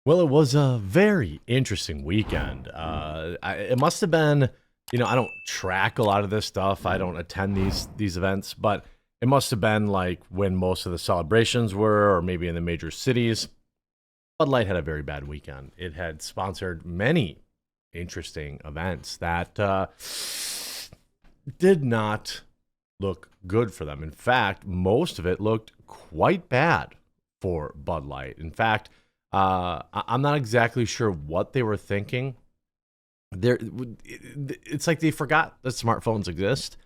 Well, it was a very interesting weekend. It must have been, I don't track a lot of this stuff. I don't attend these events, but it must have been like when most of the celebrations were, or maybe in the major cities. Bud Light had a very bad weekend. It had sponsored many interesting events that did not look good for them. In fact, most of it looked quite bad for Bud Light. In fact, I'm not exactly sure what they were thinking. There, it's like they forgot that smartphones exist.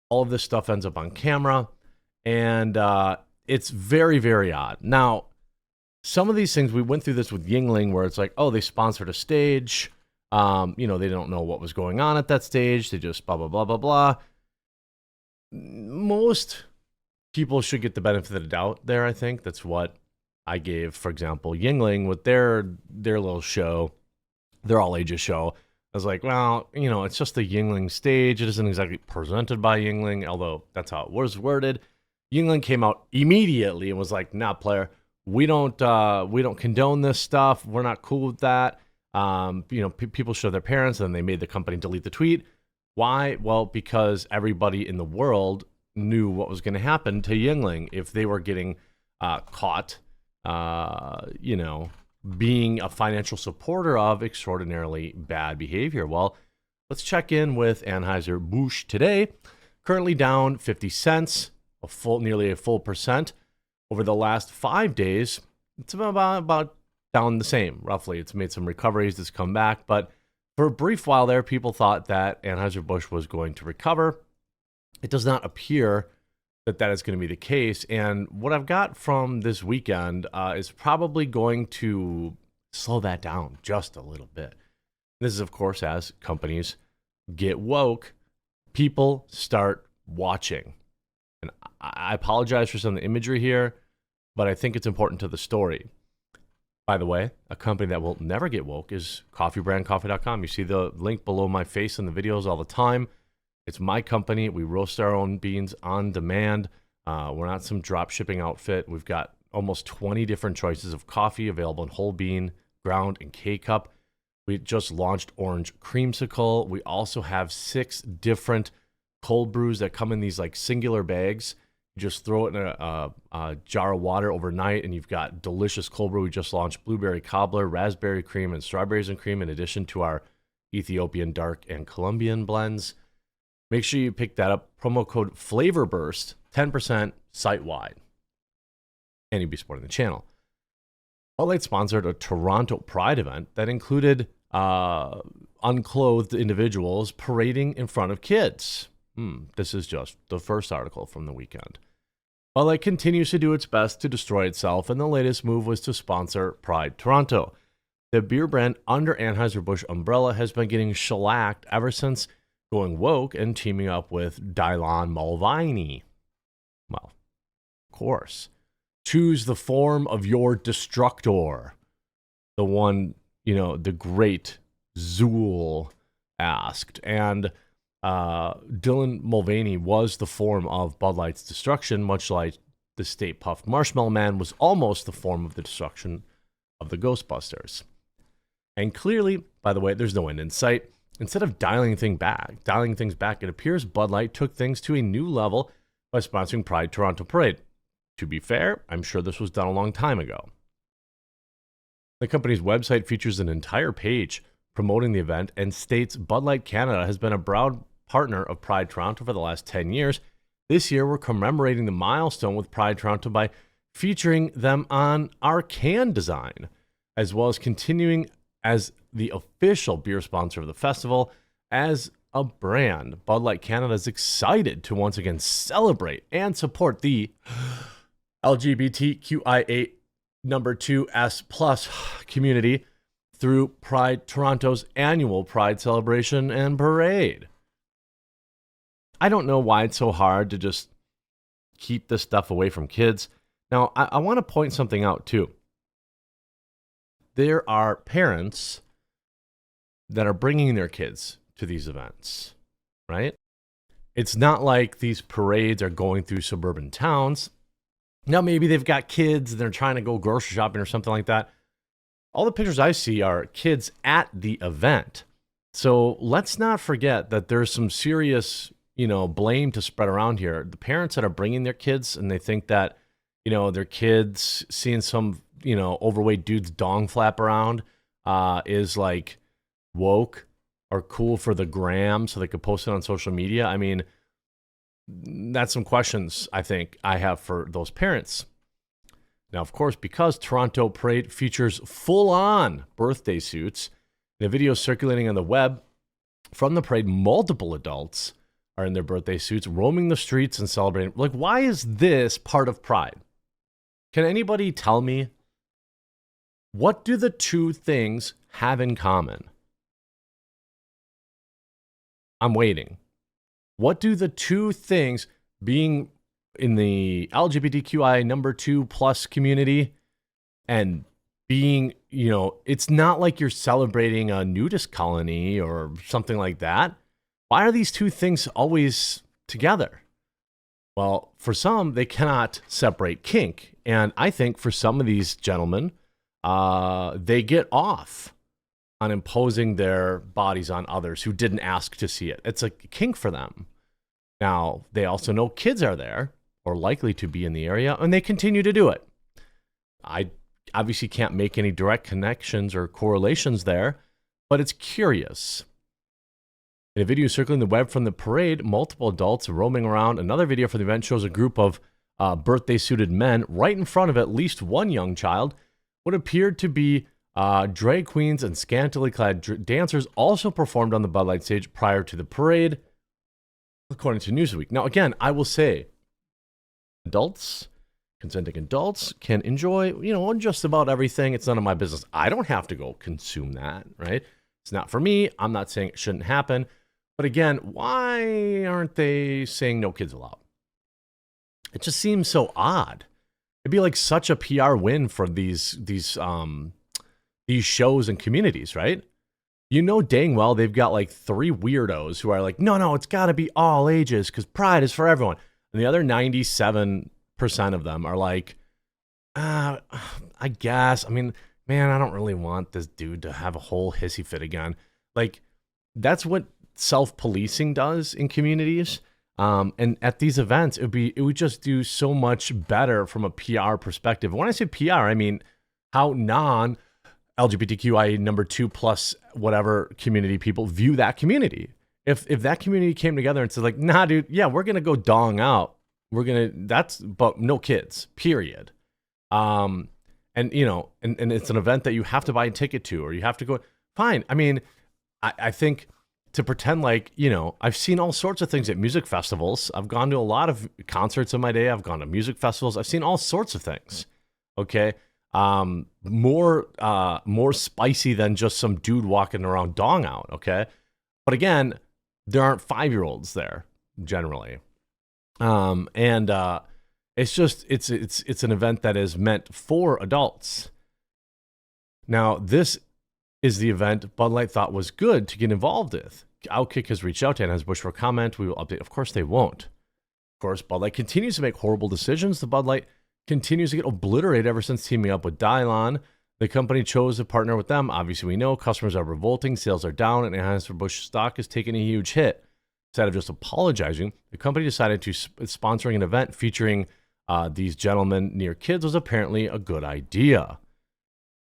All of this stuff ends up on camera, and it's very, very odd. Now, some of these things we went through this with Yingling, where it's like, oh, they sponsored a stage. They don't know what was going on at that stage. They just blah blah blah blah blah. Most people should get the benefit of the doubt there. I think that's what I gave, for example, Yingling with their little show, their all ages show. I was like, well, it's just the Yingling stage. It isn't exactly presented by Yingling, although that's how it was worded. Yingling came out immediately and was like, "Nah, player, we don't condone this stuff. We're not cool with that." People show their parents, and they made the company delete the tweet. Why? Well, because everybody in the world knew what was going to happen to Yingling if they were getting caught, being a financial supporter of extraordinarily bad behavior. Well, let's check in with Anheuser-Busch today. Currently down 50 cents, nearly a full percent. Over the last 5 days, it's about down the same, roughly. It's made some recoveries, it's come back, but for a brief while there, people thought that Anheuser-Busch was going to recover. It does not appear that is going to be the case. And what I've got from this weekend is probably going to slow that down just a little bit. This is, of course, as companies get woke, people start watching. And I apologize for some of the imagery here, but I think it's important to the story. By the way, a company that will never get woke is coffeebrandcoffee.com. You see the link below my face in the videos all the time. It's my company. We roast our own beans on demand. We're not some drop shipping outfit. We've got almost 20 different choices of coffee available in whole bean, ground, and K-cup. We just launched Orange Creamsicle. We also have 6 different cold brews that come in these like singular bags. You just throw it in a jar of water overnight, and you've got delicious cold brew. We just launched blueberry cobbler, raspberry cream, and strawberries and cream, in addition to our Ethiopian dark and Colombian blends. Make sure you pick that up. Promo code FlavorBurst, 10% site-wide. And you'll be supporting the channel. Bud Light sponsored a Toronto Pride event that included unclothed individuals parading in front of kids. This is just the first article from the weekend. Bud Light continues to do its best to destroy itself, and the latest move was to sponsor Pride Toronto. The beer brand under Anheuser-Busch umbrella has been getting shellacked ever since going woke and teaming up with Dylan Mulvaney. Well, of course. Choose the form of your destructor. The one, the great Zool asked. And Dylan Mulvaney was the form of Bud Light's destruction, much like the Stay Puft Marshmallow Man was almost the form of the destruction of the Ghostbusters. And clearly, by the way, there's no end in sight. Instead of dialing things back, it appears Bud Light took things to a new level by sponsoring Pride Toronto Parade. To be fair, I'm sure this was done a long time ago. The company's website features an entire page promoting the event and states Bud Light Canada has been a proud partner of Pride Toronto for the last 10 years. This year, we're commemorating the milestone with Pride Toronto by featuring them on our can design, as well as continuing as the official beer sponsor of the festival. As a brand, Bud Light Canada is excited to once again celebrate and support the LGBTQIA number 2S plus community through Pride Toronto's annual Pride celebration and parade. I don't know why it's so hard to just keep this stuff away from kids. Now, I want to point something out too. There are parents that are bringing their kids to these events, right? It's not like these parades are going through suburban towns. Now, maybe they've got kids and they're trying to go grocery shopping or something like that. All the pictures I see are kids at the event. So let's not forget that there's some serious, blame to spread around here. The parents that are bringing their kids and they think that, their kids seeing some, overweight dude's dong flap around is like woke or cool for the gram so they could post it on social media. I mean, that's some questions I think I have for those parents. Now, of course, because Toronto Parade features full-on birthday suits, in a video circulating on the web from the parade, multiple adults are in their birthday suits, roaming the streets and celebrating. Like, why is this part of Pride? Can anybody tell me? What do the two things have in common? I'm waiting. What do the two things, being in the LGBTQI number 2+ community and being, it's not like you're celebrating a nudist colony or something like that. Why are these two things always together? Well, for some, they cannot separate kink. And I think for some of these gentlemen, they get off on imposing their bodies on others who didn't ask to see it. It's a kink for them. Now, they also know kids are there or likely to be in the area, and they continue to do it. I obviously can't make any direct connections or correlations there, but it's curious. In a video circling the web from the parade, multiple adults roaming around. Another video from the event shows a group of birthday-suited men right in front of at least one young child. What appeared to be drag queens and scantily clad dancers also performed on the Bud Light stage prior to the parade, according to Newsweek. Now, again, I will say, consenting adults can enjoy, just about everything. It's none of my business. I don't have to go consume that, right? It's not for me. I'm not saying it shouldn't happen. But again, why aren't they saying no kids allowed? It just seems so odd. It'd be like such a PR win for these shows and communities, right? You know dang well they've got like 3 weirdos who are like, no, it's got to be all ages because Pride is for everyone. And the other 97% of them are like, I guess. I mean, man, I don't really want this dude to have a whole hissy fit again. Like, that's what self-policing does in communities. And at these events, it would just do so much better from a PR perspective. When I say PR, I mean how non-LGBTQIA number 2+ whatever community people view that community. If that community came together and said like, nah, dude, yeah, we're gonna go dong out. But no kids, period. And it's an event that you have to buy a ticket to, or you have to go. Fine. I mean, I think to pretend like, I've seen all sorts of things at music festivals. I've gone to a lot of concerts in my day. I've gone to music festivals. I've seen all sorts of things. Okay. More spicy than just some dude walking around dong out. Okay. But again, there aren't 5-year-olds there generally. It's just, it's an event that is meant for adults. Now, this is the event Bud Light thought was good to get involved with. Outkick has reached out to Anheuser-Busch for a comment. We will update. Of course they won't. Of course, Bud Light continues to make horrible decisions. The Bud Light continues to get obliterated ever since teaming up with Dylon. The company chose to partner with them. Obviously, we know customers are revolting, sales are down, and Anheuser-Busch stock is taking a huge hit. Instead of just apologizing, the company decided to sponsoring an event featuring these gentlemen near kids was apparently a good idea.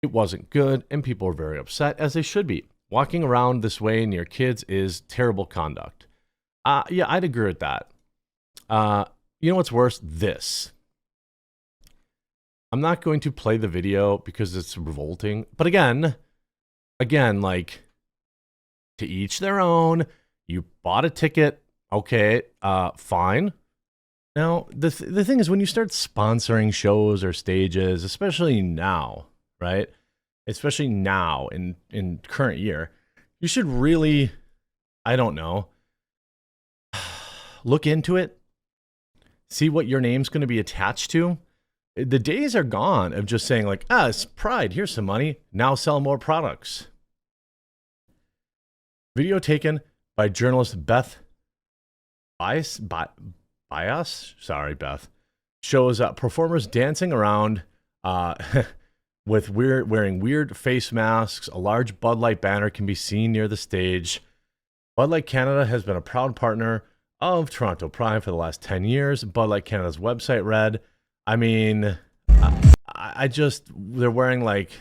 It wasn't good, and people were very upset, as they should be. Walking around this way near kids is terrible conduct. Yeah, I'd agree with that. You know what's worse? This. I'm not going to play the video because it's revolting. But again, like, to each their own. You bought a ticket. Okay, fine. Now, the thing is, when you start sponsoring shows or stages, especially now, right? Especially now in current year, you should really, I don't know, look into it. See what your name's going to be attached to. The days are gone of just saying like, it's Pride, here's some money, now sell more products. Video taken by journalist Beth Bias, sorry, Beth, shows performers dancing around with wearing weird face masks. A large Bud Light banner can be seen near the stage. Bud Light Canada has been a proud partner of Toronto Pride for the last 10 years. Bud Light Canada's website read, I mean, I just, they're wearing like,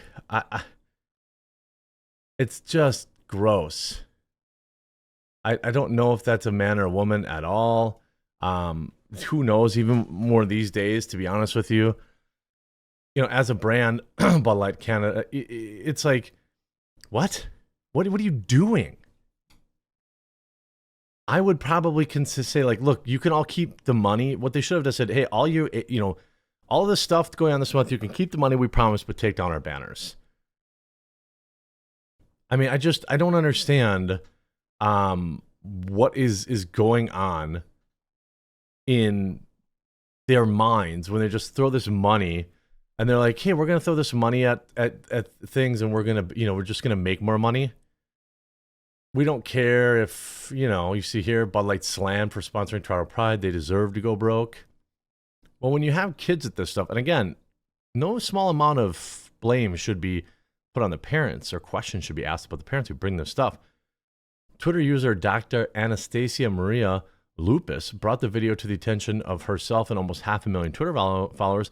it's just gross. I don't know if that's a man or a woman at all. Who knows, even more these days, to be honest with you. You know, as a brand, Bud Light Canada, it's like, what? What are you doing? I would probably say, like, look, you can all keep the money. What they should have just said, hey, all all this stuff going on this month, you can keep the money, we promise, but take down our banners. I mean, I don't understand what is going on in their minds when they just throw this money and they're like, hey, we're going to throw this money at things and we're going to, we're just going to make more money. We don't care if, you see here, Bud Light slammed for sponsoring Toronto Pride. They deserve to go broke. Well, when you have kids at this stuff, and again, no small amount of blame should be put on the parents, or questions should be asked about the parents who bring this stuff. Twitter user Dr. Anastasia Maria Lupus brought the video to the attention of herself and almost 500,000 Twitter followers.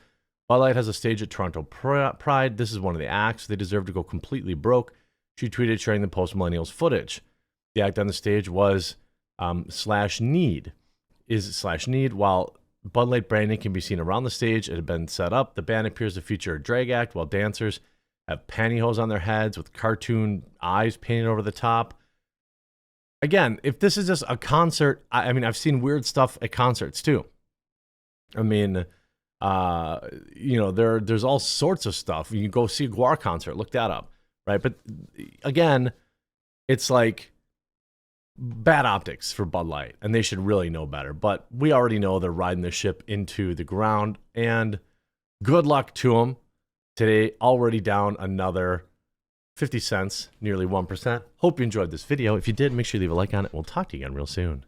Bud Light has a stage at Toronto Pride. This is one of the acts. They deserve to go completely broke. She tweeted sharing the post-millennials footage. The act on the stage was /need. While Bud Light branding can be seen around the stage, it had been set up. The band appears to feature a drag act while dancers have pantyhose on their heads with cartoon eyes painted over the top. Again, if this is just a concert, I mean, I've seen weird stuff at concerts too. I mean, there's all sorts of stuff. You can go see a Guar concert, look that up, right? But again, it's like bad optics for Bud Light, and they should really know better. But we already know they're riding the ship into the ground, and good luck to them. Today, already down another 50 cents, nearly 1%. Hope you enjoyed this video. If you did, make sure you leave a like on it. We'll talk to you again real soon.